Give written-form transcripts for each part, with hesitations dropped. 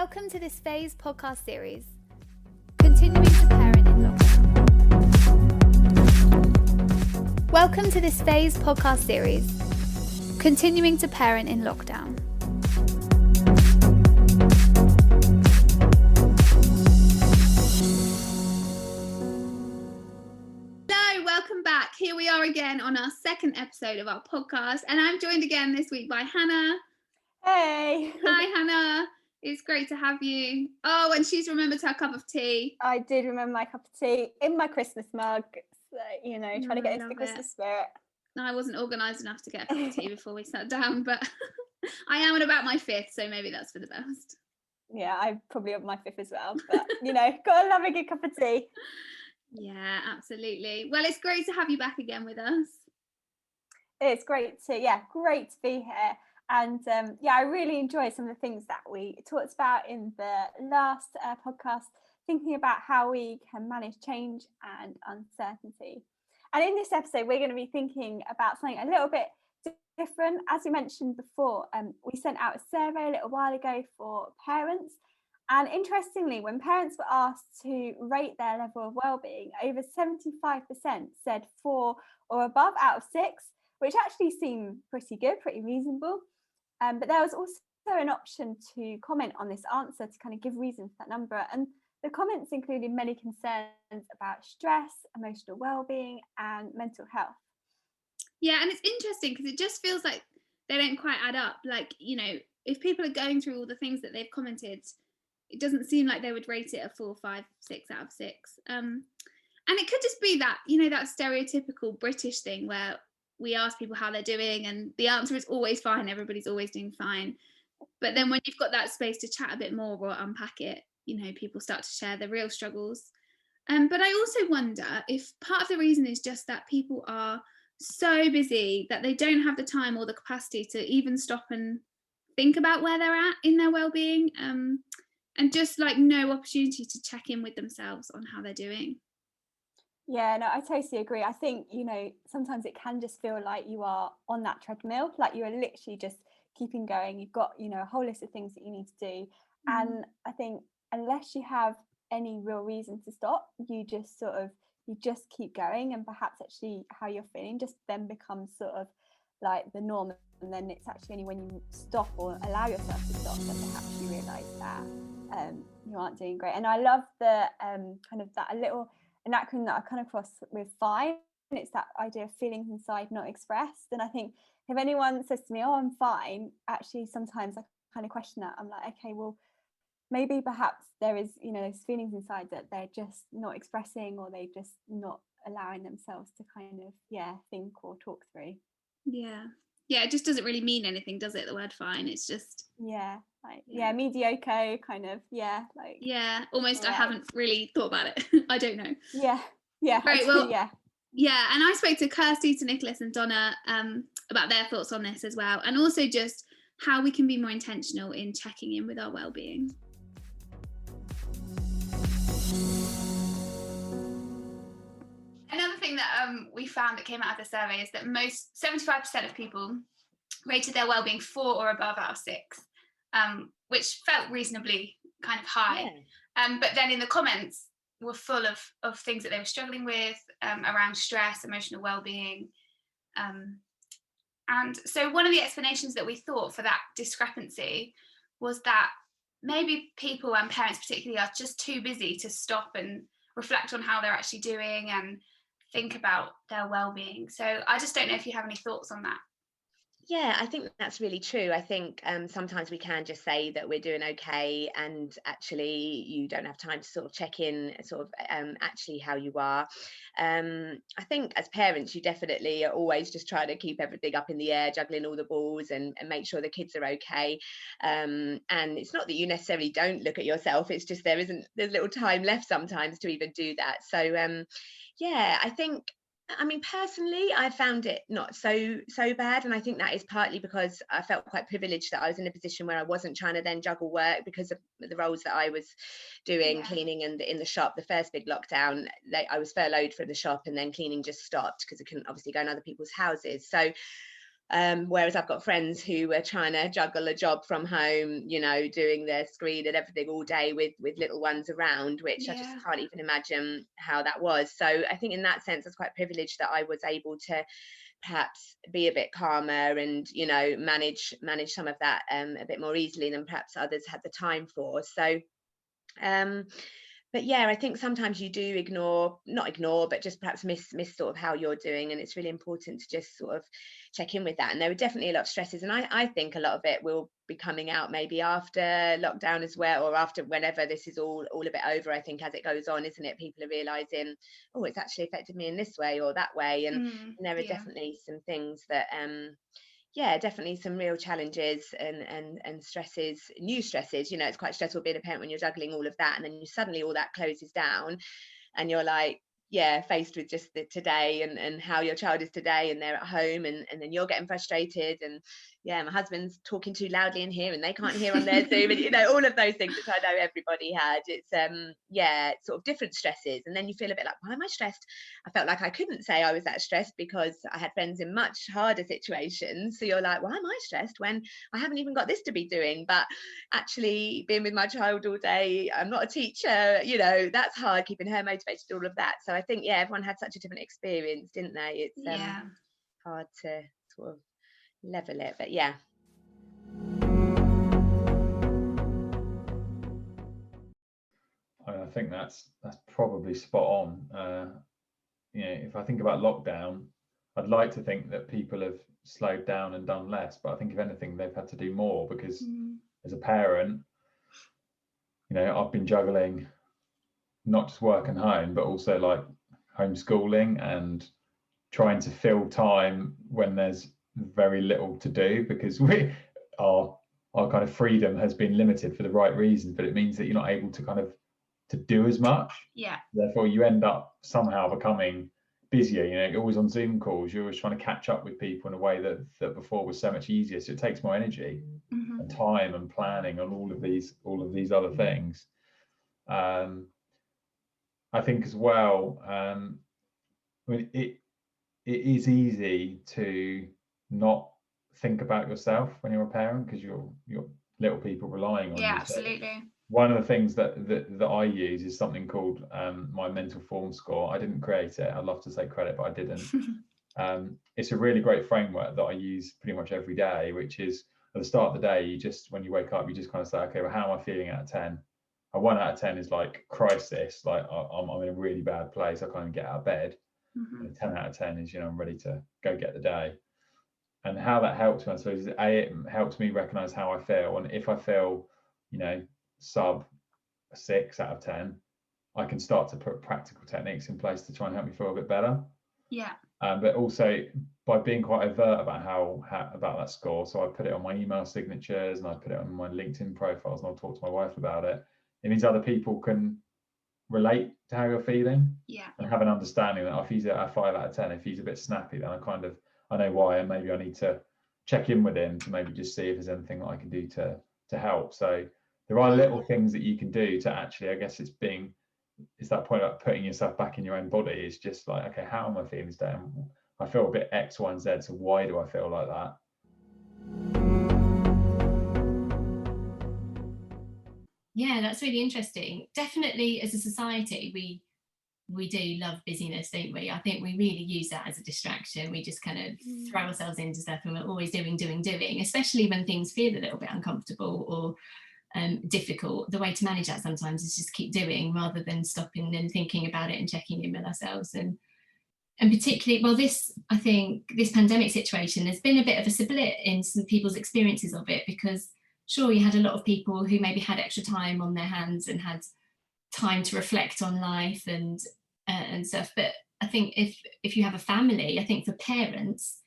Welcome to this phase podcast series, Continuing to Parent in Lockdown. Welcome to this phase podcast series, Continuing to Parent in Lockdown. Hello, welcome back. Here we are again on our second episode of our podcast, and I'm joined again this week by Hannah. Hey. Hi, Hannah. It's great to have you. Oh, and she's remembered her cup of tea. I did remember my cup of tea in my Christmas mug. So, trying to get into the Christmas spirit. No, I wasn't organised enough to get a cup of tea before we sat down, but I am on about my fifth, so maybe that's for the best. Yeah, I'm probably on my fifth as well, but gotta love a good cup of tea. Yeah, absolutely. Well, it's great to have you back again with us. It's great to be here. And I really enjoy some of the things that we talked about in the last podcast, thinking about how we can manage change and uncertainty. And in this episode, we're going to be thinking about something a little bit different. As we mentioned before, we sent out a survey a little while ago for parents. And interestingly, when parents were asked to rate their level of well-being, over 75% said 4 or above out of 6, which actually seemed pretty good, pretty reasonable. But there was also an option to comment on this answer to kind of give reason for that number. And the comments included many concerns about stress, emotional well-being, and mental health. Yeah, and it's interesting because it just feels like they don't quite add up. Like, if people are going through all the things that they've commented, it doesn't seem like they would rate it a 4, 5, 6 out of 6. And it could just be that, that stereotypical British thing where we ask people how they're doing and the answer is always fine, everybody's always doing fine. But then when you've got that space to chat a bit more or unpack it, people start to share the real struggles. But I also wonder if part of the reason is just that people are so busy that they don't have the time or the capacity to even stop and think about where they're at in their well-being, and just like no opportunity to check in with themselves on how they're doing. Yeah, no, I totally agree. I think, sometimes it can just feel like you are on that treadmill, like you are literally just keeping going. You've got, a whole list of things that you need to do. And I think unless you have any real reason to stop, you just keep going, and perhaps actually how you're feeling just then becomes sort of like the norm. And then it's actually only when you stop or allow yourself to stop that perhaps you realise that you aren't doing great. And I love the kind of that a little an acronym that I come across with FINE. It's that idea of feelings inside not expressed. And I think if anyone says to me, oh, I'm fine, actually sometimes I kind of question that. I'm like, okay, well, maybe perhaps there is, those feelings inside that they're just not expressing, or they just not allowing themselves to kind of, think or talk through. Yeah, it just doesn't really mean anything, does it? The word fine, it's just mediocre kind of, almost. I haven't really thought about it. I don't know. Right, well, and I spoke to Kirsty, to Nicholas and Donna about their thoughts on this as well, and also just how we can be more intentional in checking in with our well-being. Another thing that we found that came out of the survey is that 75% of people rated their well-being 4 or above out of 6, which felt reasonably kind of high. But then in the comments were full of things that they were struggling with around stress, emotional well-being. And so one of the explanations that we thought for that discrepancy was that maybe people, and parents particularly, are just too busy to stop and reflect on how they're actually doing and think about their well-being. So I just don't know if you have any thoughts on that. Yeah, I think that's really true. I think sometimes we can just say that we're doing okay, and actually you don't have time to sort of check in actually how you are. I think as parents, you definitely are always just trying to keep everything up in the air, juggling all the balls and make sure the kids are okay. And it's not that you necessarily don't look at yourself, it's just there's little time left sometimes to even do that. So I think, personally, I found it not so bad, and I think that is partly because I felt quite privileged that I was in a position where I wasn't trying to then juggle work because of the roles that I was doing, cleaning and in the shop. The first big lockdown, I was furloughed from the shop, and then cleaning just stopped because I couldn't obviously go in other people's houses. So Whereas I've got friends who are trying to juggle a job from home, you know, doing their screen and everything all day with little ones around, which I just can't even imagine how that was. So I think in that sense, I was quite privileged that I was able to perhaps be a bit calmer and, you know, manage some of that a bit more easily than perhaps others had the time for. So but yeah, I think sometimes you do not ignore, but just perhaps miss sort of how you're doing. And it's really important to just sort of check in with that. And there were definitely a lot of stresses. And I think a lot of it will be coming out maybe after lockdown as well, or after whenever this is all a bit over. I think as it goes on, isn't it? People are realizing, oh, it's actually affected me in this way or that way. And there are definitely some things that yeah, definitely some real challenges and stresses, new stresses. You know, it's quite stressful being a parent when you're juggling all of that, and then you suddenly all that closes down, and you're like, yeah, faced with just the today and how your child is today, and they're at home, and then you're getting frustrated, and yeah, my husband's talking too loudly in here and they can't hear on their Zoom, and you know, all of those things which I know everybody had. It's yeah, it's sort of different stresses, and then you feel a bit like, why am I stressed? I felt like I couldn't say I was that stressed because I had friends in much harder situations. So you're like, why am I stressed when I haven't even got this to be doing? But actually being with my child all day, I'm not a teacher, you know, that's hard, keeping her motivated, all of that. So I think, yeah, everyone had such a different experience, didn't they? It's hard to sort of level it, but yeah. I think that's probably spot on. You know, if I think about lockdown, I'd like to think that people have slowed down and done less, but I think if anything, they've had to do more, because as a parent, you know, I've been juggling not just work and home, but also like homeschooling and trying to fill time when there's very little to do, because our kind of freedom has been limited for the right reasons, but it means that you're not able to kind of to do as much. Therefore you end up somehow becoming busier. You know, you're always on Zoom calls, you're always trying to catch up with people in a way that before was so much easier. So it takes more energy and time and planning and all of these other things. I think as well, I mean, it is easy to not think about yourself when you're a parent, because you're little people relying on you. Absolutely. One of the things that I use is something called my mental form score. I didn't create it. I'd love to take credit, but I didn't. It's a really great framework that I use pretty much every day, which is at the start of the day, you just, when you wake up, you just kind of say, okay, well, how am I feeling out of 10? A 1 out of 10 is like crisis, like I'm in a really bad place, I can't even get out of bed. And a 10 out of 10 is, you know, I'm ready to go get the day. And how that helps me, I suppose, is it helps me recognize how I feel. And if I feel, you know, sub 6 out of 10, I can start to put practical techniques in place to try and help me feel a bit better. But also by being quite overt about how about that score. So I put it on my email signatures and I put it on my LinkedIn profiles, and I'll talk to my wife about it. It means other people can relate to how you're feeling and have an understanding that if he's a 5 out of 10, if he's a bit snappy, then I know why, and maybe I need to check in with him to maybe just see if there's anything that I can do to help. So there are little things that you can do to actually, I guess it's that point about putting yourself back in your own body. It's just like, okay, how am I feeling today? I feel a bit X, Y, and Z, so why do I feel like that? Yeah, that's really interesting. Definitely as a society, we do love busyness, don't we? I think we really use that as a distraction. We just kind of throw ourselves into stuff and we're always doing, especially when things feel a little bit uncomfortable or difficult. The way to manage that sometimes is just keep doing rather than stopping and thinking about it and checking in with ourselves. And particularly, well, I think this pandemic situation, there's been a bit of a split in some people's experiences of it, because sure, you had a lot of people who maybe had extra time on their hands and had time to reflect on life and stuff. But I think if you have a family, I think for parents,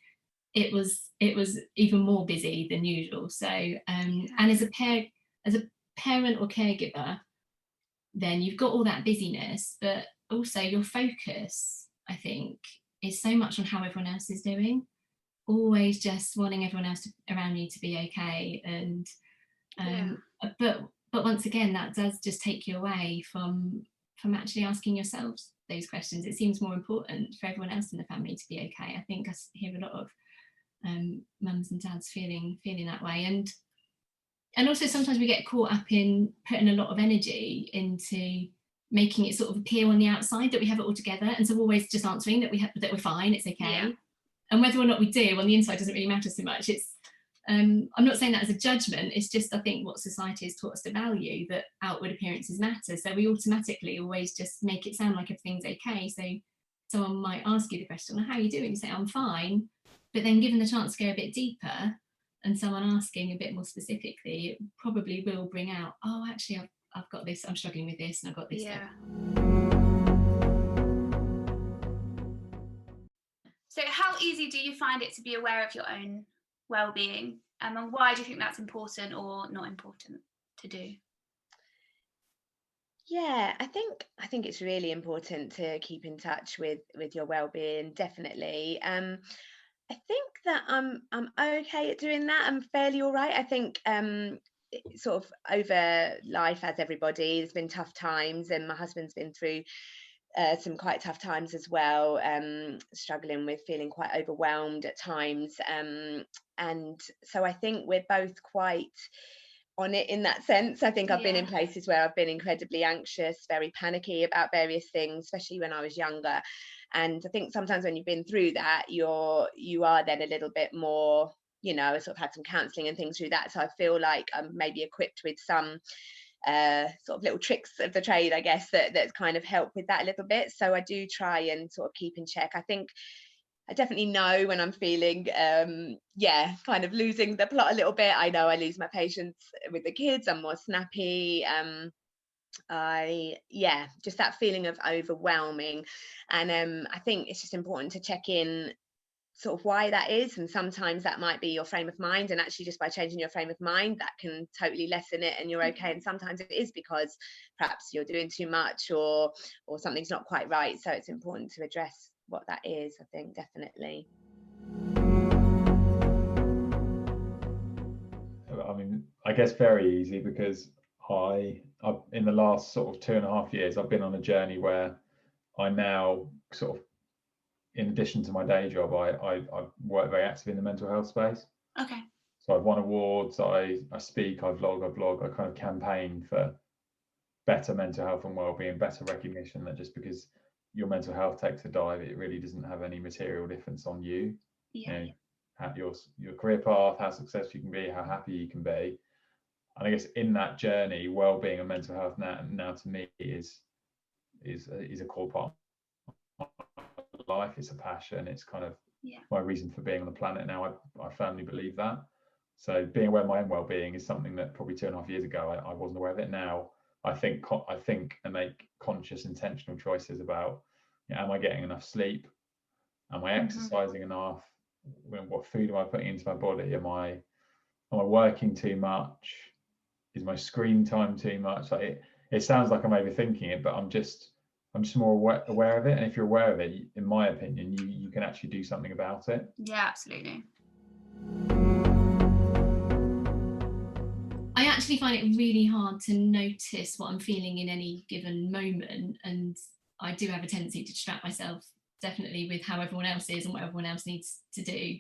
it was even more busy than usual. So and as a parent or caregiver, then you've got all that busyness, but also your focus, I think, is so much on how everyone else is doing. Always just wanting everyone else around you to be okay, and but once again, that does just take you away from actually asking yourselves those questions. It seems more important for everyone else in the family to be okay. I think I hear a lot of mums and dads feeling that way. And also sometimes we get caught up in putting a lot of energy into making it sort of appear on the outside that we have it all together, and so always just answering that we're fine, it's okay. Yeah. And whether or not we do on the inside doesn't really matter so much. It's I'm not saying that as a judgment, it's just I think what society has taught us to value, that outward appearances matter, so we automatically always just make it sound like everything's okay. So someone might ask you the question, well, how are you doing? You say, I'm fine. But then given the chance to go a bit deeper and someone asking a bit more specifically, it probably will bring out, oh, actually, I've got this, I'm struggling with this, and I've got this. Yeah. So how easy do you find it to be aware of your own well-being? And why do you think that's important or not important to do? Yeah, I think it's really important to keep in touch with your well-being, definitely. I think that I'm okay at doing that. I'm fairly all right. I think sort of over life, as everybody, there's been tough times, and my husband's been through some quite tough times as well, struggling with feeling quite overwhelmed at times, and so I think we're both quite on it in that sense. I think I've been in places where I've been incredibly anxious, very panicky about various things, especially when I was younger. And I think sometimes when you've been through that, you are then a little bit more, I sort of had some counselling and things through that, so I feel like I'm maybe equipped with some sort of little tricks of the trade, I guess, that kind of help with that a little bit. So I do try and sort of keep in check. I think I definitely know when I'm feeling kind of losing the plot a little bit. I know I lose my patience with the kids, I'm more snappy, just that feeling of overwhelming. And I think it's just important to check in sort of why that is, and sometimes that might be your frame of mind, and actually just by changing your frame of mind that can totally lessen it and you're okay. And sometimes it is because perhaps you're doing too much or something's not quite right, so it's important to address what that is, I think, definitely. I mean, I guess very easy, because I've in the last sort of 2.5 years, I've been on a journey where I now sort of, in addition to my day job, I work very actively in the mental health space. Okay. So I've won awards, I speak, I vlog, I kind of campaign for better mental health and well-being, better recognition that just because your mental health takes a dive, it really doesn't have any material difference on you. Yeah. At your career path, how successful you can be, how happy you can be. And I guess in that journey, well-being and mental health now to me is a core part of my life. It's a passion. It's kind of my reason for being on the planet now. I firmly believe that. So being aware of my own well-being is something that probably 2.5 years ago I wasn't aware of it. Now I think and make conscious, intentional choices about, am I getting enough sleep? Am I exercising enough? What food am I putting into my body? Am I working too much? Is my screen time too much? Like it sounds like I'm overthinking it, but I'm just more aware of it. And if you're aware of it, in my opinion, you can actually do something about it. Yeah, absolutely. I actually find it really hard to notice what I'm feeling in any given moment, and I do have a tendency to distract myself, definitely, with how everyone else is and what everyone else needs to do.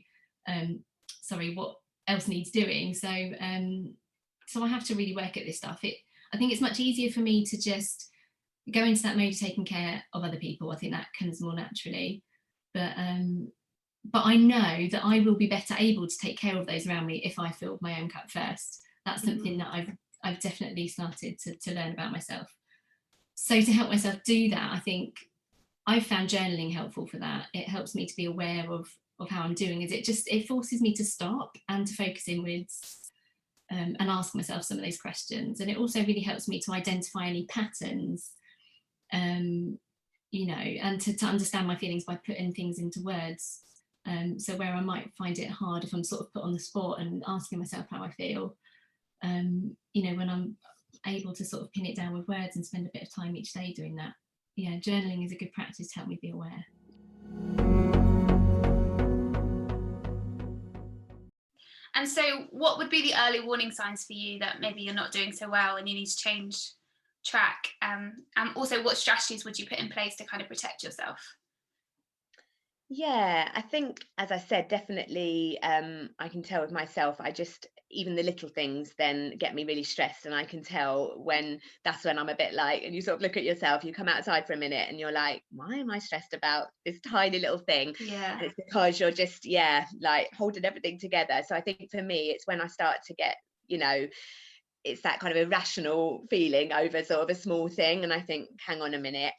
What else needs doing. So I have to really work at this stuff. I think it's much easier for me to just go into that mode of taking care of other people. I think that comes more naturally. But I know that I will be better able to take care of those around me if I fill my own cup first. That's something that I've definitely started to learn about myself. So to help myself do that, I think I've found journaling helpful for that. It helps me to be aware of how I'm doing. It forces me to stop and to focus inwards and ask myself some of those questions. And it also really helps me to identify any patterns, and to understand my feelings by putting things into words. So where I might find it hard if I'm sort of put on the spot and asking myself how I feel, when I'm able to sort of pin it down with words and spend a bit of time each day doing that. Yeah, journaling is a good practice to help me be aware. And so what would be the early warning signs for you that maybe you're not doing so well and you need to change track? And also, what strategies would you put in place to kind of protect yourself? Yeah, I think, as I said, definitely, I can tell with myself, even the little things then get me really stressed. And I can tell that's when I'm a bit like, and you sort of look at yourself, you come outside for a minute and you're like, why am I stressed about this tiny little thing? Yeah. And it's because you're just, yeah, like holding everything together. So I think for me, it's when I start to get, it's that kind of irrational feeling over sort of a small thing, and I think, hang on a minute.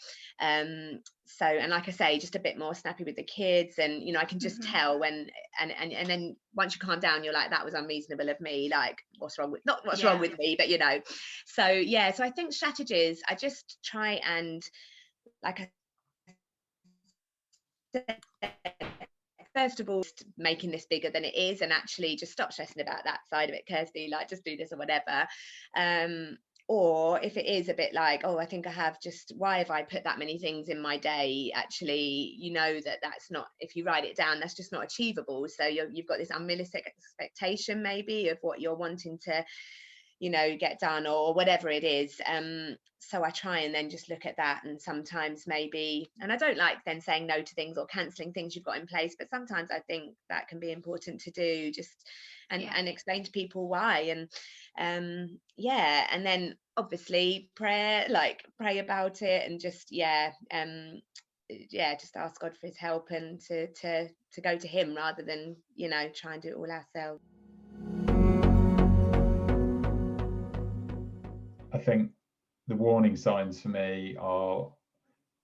So, and like I say, just a bit more snappy with the kids, and I can just tell when, and then once you calm down, you're like, that was unreasonable of me, like what's wrong with, not what's wrong with me, but so yeah, so I think strategies, I just try and, like I said, first of all, making this bigger than it is, and actually just stop stressing about that side of it, Kirsty, like just do this or whatever. Or if it is a bit like, oh, I think why have I put that many things in my day? Actually, that's not, if you write it down, that's just not achievable. So you've got this unrealistic expectation maybe of what you're wanting to get done, or whatever it is. So I try and then just look at that, and sometimes maybe, and I don't like then saying no to things or cancelling things you've got in place, but sometimes I think that can be important to do, just and explain to people why. And and then obviously pray about it, and just just ask God for his help, and to go to him rather than try and do it all ourselves. I think the warning signs for me are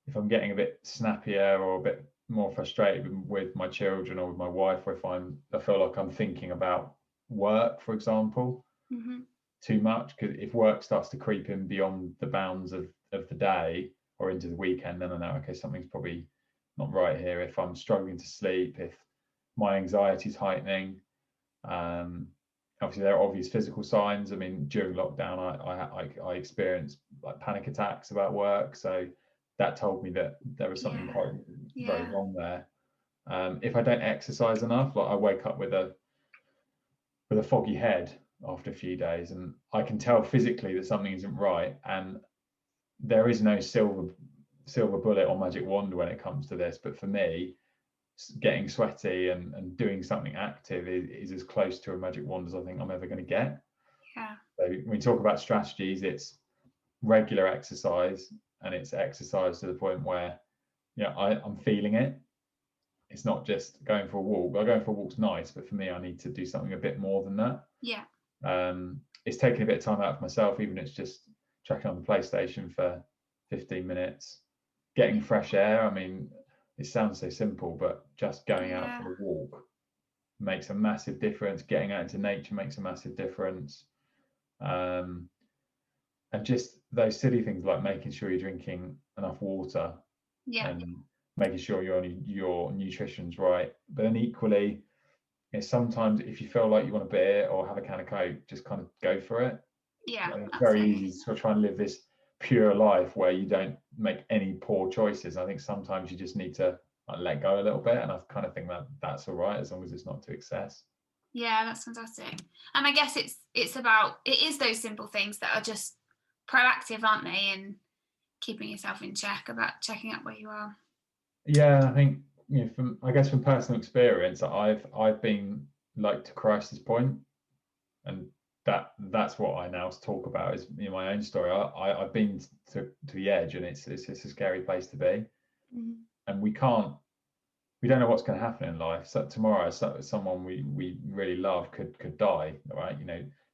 if I'm getting a bit snappier or a bit more frustrated with my children or with my wife, or if I feel like I'm thinking about work, for example, too much. Because if work starts to creep in beyond the bounds of the day or into the weekend, then I know, okay, something's probably not right here. If I'm struggling to sleep, if my anxiety is heightening, obviously there are obvious physical signs. I mean, during lockdown, I experienced like panic attacks about work, so that told me that there was something quite very wrong there. If I don't exercise enough, like I wake up with a foggy head after a few days, and I can tell physically that something isn't right. And there is no silver bullet or magic wand when it comes to this, but for me, getting sweaty and doing something active is as close to a magic wand as I think I'm ever going to get. So when we talk about strategies, it's regular exercise, and it's exercise to the point where I'm feeling it. It's not just going for a walk. Going for a walk's nice, but for me, I need to do something a bit more than that. It's taking a bit of time out for myself, even if it's just checking on the PlayStation for 15 minutes, getting fresh air. I mean, it sounds so simple, but just going out for a walk makes a massive difference. Getting out into nature makes a massive difference. And just those silly things like making sure you're drinking enough water, and making sure your nutrition's right. But then equally, sometimes if you feel like you want a beer or have a can of Coke, just kind of go for it. It's very easy to try and live this pure life where you don't make any poor choices. I think sometimes you just need to let go a little bit, and I kind of think that's all right, as long as it's not to excess. That's fantastic. And I guess it is those simple things that are just proactive, aren't they, in keeping yourself in check, about checking up where you are. I think from personal experience, I've been like to crisis point, and that's what I now talk about is my own story. I've been to the edge, and it's a scary place to be. And we don't know what's going to happen in life. So tomorrow, someone we really love could die, right?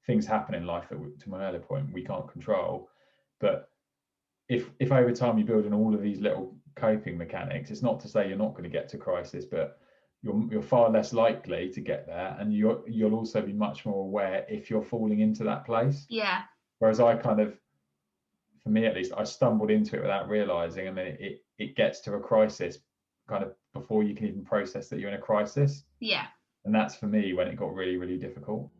Things happen in life that, to my earlier point, we can't control. But if over time you build in all of these little coping mechanics, it's not to say you're not going to get to crisis, but you're far less likely to get there, and you'll also be much more aware if you're falling into that place. Whereas I kind of, for me at least, I stumbled into it without realizing, and then it gets to a crisis kind of before you can even process that you're in a crisis. And that's for me when it got really, really difficult.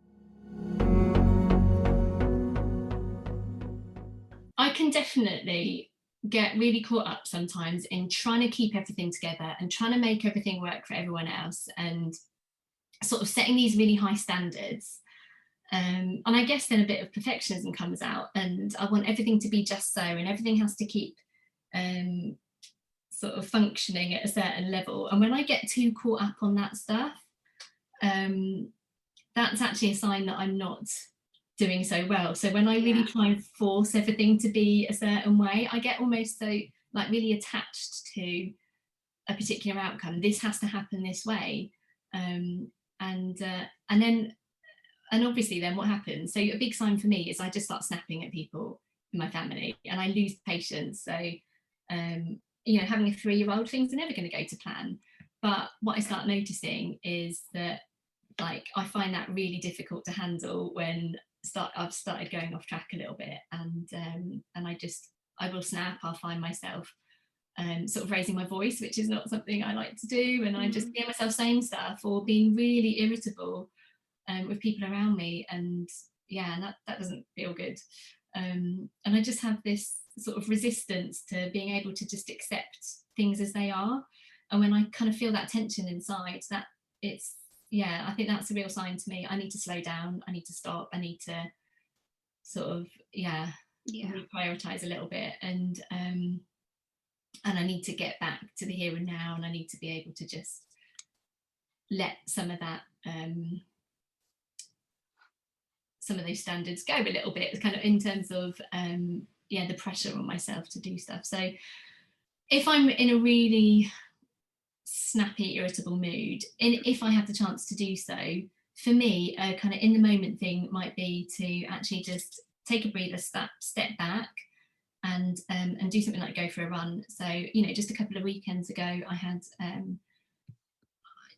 I can definitely get really caught up sometimes in trying to keep everything together and trying to make everything work for everyone else, and sort of setting these really high standards. And I guess then a bit of perfectionism comes out, and I want everything to be just so, and everything has to keep sort of functioning at a certain level, and when I get too caught up on that stuff, that's actually a sign that I'm not doing so well. So when I really try and force everything to be a certain way, I get almost so like really attached to a particular outcome. This has to happen this way, and obviously then what happens, so a big sign for me is I just start snapping at people in my family and I lose patience. So having a 3-year-old, things are never going to go to plan, but what I start noticing is that like I find that really difficult to handle when I've started going off track a little bit, and I will snap. I'll find myself sort of raising my voice, which is not something I like to do, and I just hear myself saying stuff or being really irritable with people around me, and that doesn't feel good, and I just have this sort of resistance to being able to just accept things as they are. And when I kind of feel that tension inside, that it's I think that's a real sign to me. I need to slow down, I need to stop, I need to sort of reprioritize a little bit, and I need to get back to the here and now, and I need to be able to just let some of that some of those standards go a little bit, kind of in terms of the pressure on myself to do stuff. So if I'm in a really snappy, irritable mood, and if I have the chance to do so, for me a kind of in the moment thing might be to actually just take a breather, step back, and do something like go for a run. So just a couple of weekends ago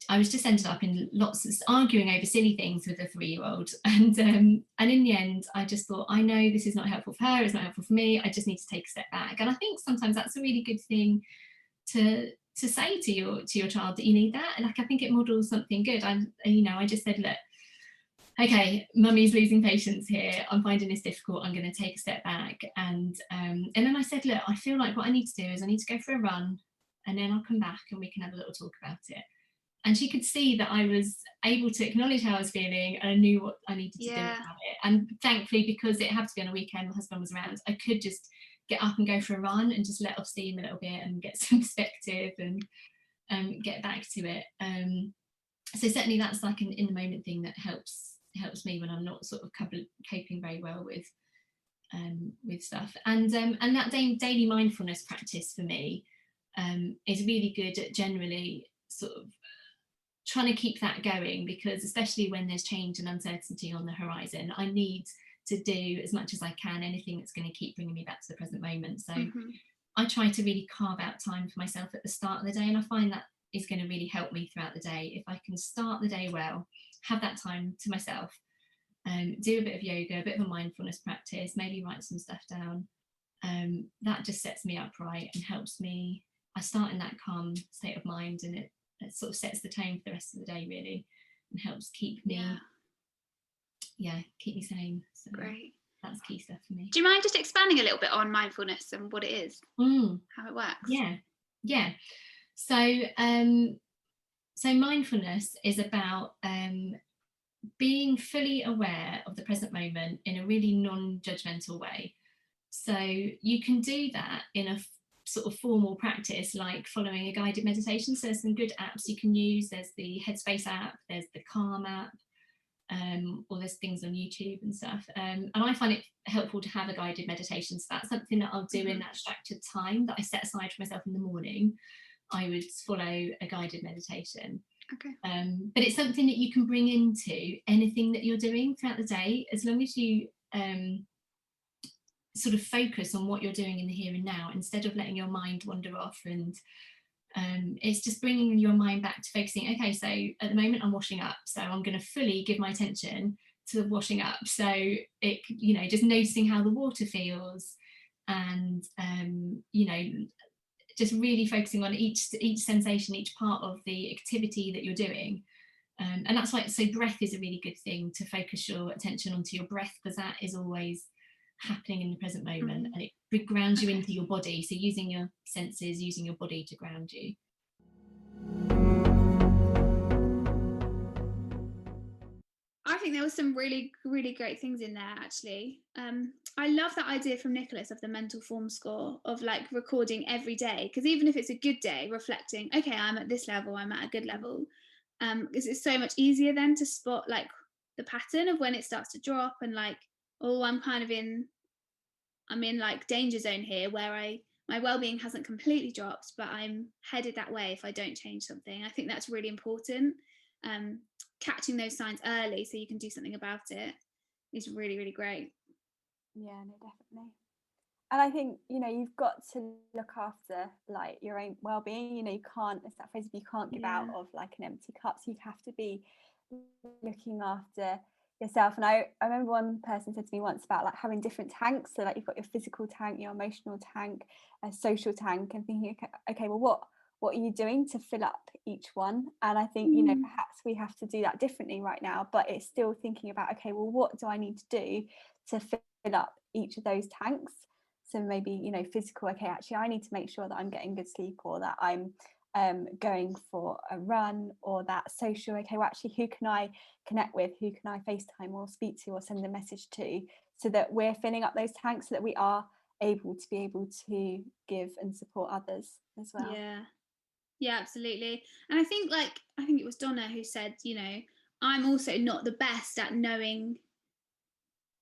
I was just ended up in lots of arguing over silly things with a 3-year-old, and in the end I just thought, I know this is not helpful for her, it's not helpful for me, I just need to take a step back. And I think sometimes that's a really good thing to say to your child, that you need that. Like I think it models something good. I just said, look, okay, mummy's losing patience here, I'm finding this difficult, I'm going to take a step back, and then I said, look, I feel like what I need to do is I need to go for a run, and then I'll come back and we can have a little talk about it. And she could see that I was able to acknowledge how I was feeling, and I knew what I needed to do about it. And thankfully, because it had to be on a weekend, my husband was around, I could just get up and go for a run and just let off steam a little bit and get some perspective and get back to it. So certainly that's like an in the moment thing that helps me when I'm not sort of coping very well with stuff. And that daily mindfulness practice for me is really good at generally sort of trying to keep that going, because especially when there's change and uncertainty on the horizon, I need to do as much as I can, anything that's going to keep bringing me back to the present moment. So I try to really carve out time for myself at the start of the day, and I find that is going to really help me throughout the day. If I can start the day well, have that time to myself, do a bit of yoga, a bit of a mindfulness practice, maybe write some stuff down, that just sets me up right and helps me. I start in that calm state of mind, and it sort of sets the tone for the rest of the day really, and helps keep me keep me sane. So great, that's key stuff for me. Do you mind just expanding a little bit on mindfulness and what it is, how it works? So mindfulness is about being fully aware of the present moment in a really non-judgmental way. So you can do that in a sort of formal practice, like following a guided meditation. So there's some good apps you can use. There's the Headspace app, there's the Calm app, or there's things on YouTube and stuff. And I find it helpful to have a guided meditation. So that's something that I'll do in that structured time that I set aside for myself in the morning. I would follow a guided meditation. Okay. But it's something that you can bring into anything that you're doing throughout the day, as long as you sort of focus on what you're doing in the here and now, instead of letting your mind wander off. And it's just bringing your mind back to focusing, okay, so at the moment I'm washing up, so I'm going to fully give my attention to washing up. So it, just noticing how the water feels, and just really focusing on each sensation, each part of the activity that you're doing. And that's why, so breath is a really good thing, to focus your attention onto your breath, because that is always happening in the present moment, and it grounds you into your body. So using your senses, using your body to ground you. I think there was some really, really great things in there, actually. I love that idea from Nicholas of the mental form score, of like recording every day, because even if it's a good day, reflecting, okay, I'm at this level, I'm at a good level, because it's so much easier then to spot like the pattern of when it starts to drop, and like, oh, I'm in like danger zone here, where my well-being hasn't completely dropped, but I'm headed that way if I don't change something. I think that's really important. Catching those signs early so you can do something about it is really, really great. Yeah, no, definitely. And I think, you know, you've got to look after like your own well-being. You know, you can't, it's that phrase, you can't give out of like an empty cup, so you have to be looking after yourself. And I remember one person said to me once about like having different tanks, so like you've got your physical tank, your emotional tank, a social tank, and thinking, okay, well, what are you doing to fill up each one? And I think, you know, perhaps we have to do that differently right now, but it's still thinking about, okay, well, what do I need to do to fill up each of those tanks? So maybe, you know, physical, okay, actually I need to make sure that I'm getting good sleep, or that I'm going for a run, or that social, okay, well, actually who can I connect with, who can I FaceTime or speak to or send a message to, so that we're filling up those tanks, so that we are able to give and support others as well. Yeah, absolutely. And I think it was Donna who said, you know, I'm also not the best at knowing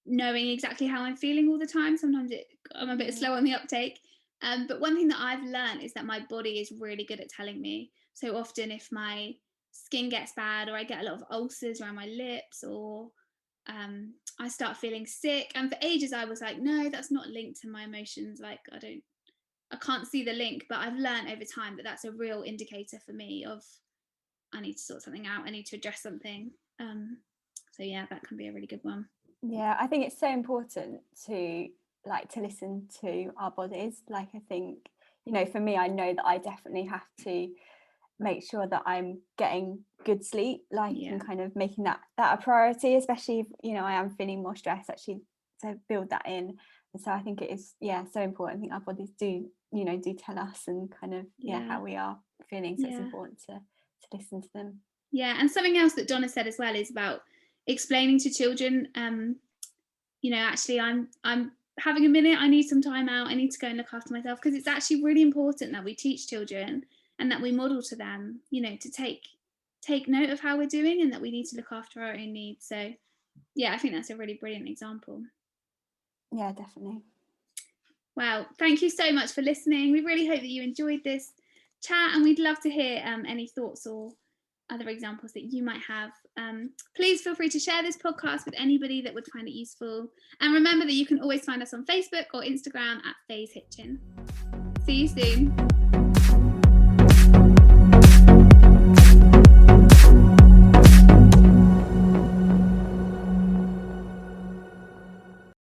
exactly how I'm feeling all the time. Sometimes I'm a bit slow on the uptake. But one thing that I've learned is that my body is really good at telling me. So often if my skin gets bad, or I get a lot of ulcers around my lips, or I start feeling sick, and for ages I was like, no, that's not linked to my emotions. Like I can't see the link, but I've learned over time that that's a real indicator for me of I need to sort something out, I need to address something. So yeah, that can be a really good one. Yeah, I think it's so important to listen to our bodies. Like, I think, you know, for me, I know that I definitely have to make sure that I'm getting good sleep, and kind of making that a priority, especially if, you know, I am feeling more stressed, actually to build that in. And so I think it is so important. I think our bodies do tell us, and kind of how we are feeling, so it's important to listen to them. And something else that Donna said as well is about explaining to children, you know, actually I'm having a minute, I need some time out, I need to go and look after myself, because it's actually really important that we teach children and that we model to them, you know, to take note of how we're doing, and that we need to look after our own needs. So yeah, I think that's a really brilliant example. Yeah, definitely. Wow, thank you so much for listening. We really hope that you enjoyed this chat, and we'd love to hear any thoughts or other examples that you might have. Please feel free to share this podcast with anybody that would find it useful. And remember that you can always find us on Facebook or Instagram at Faze Hitchin. See you soon.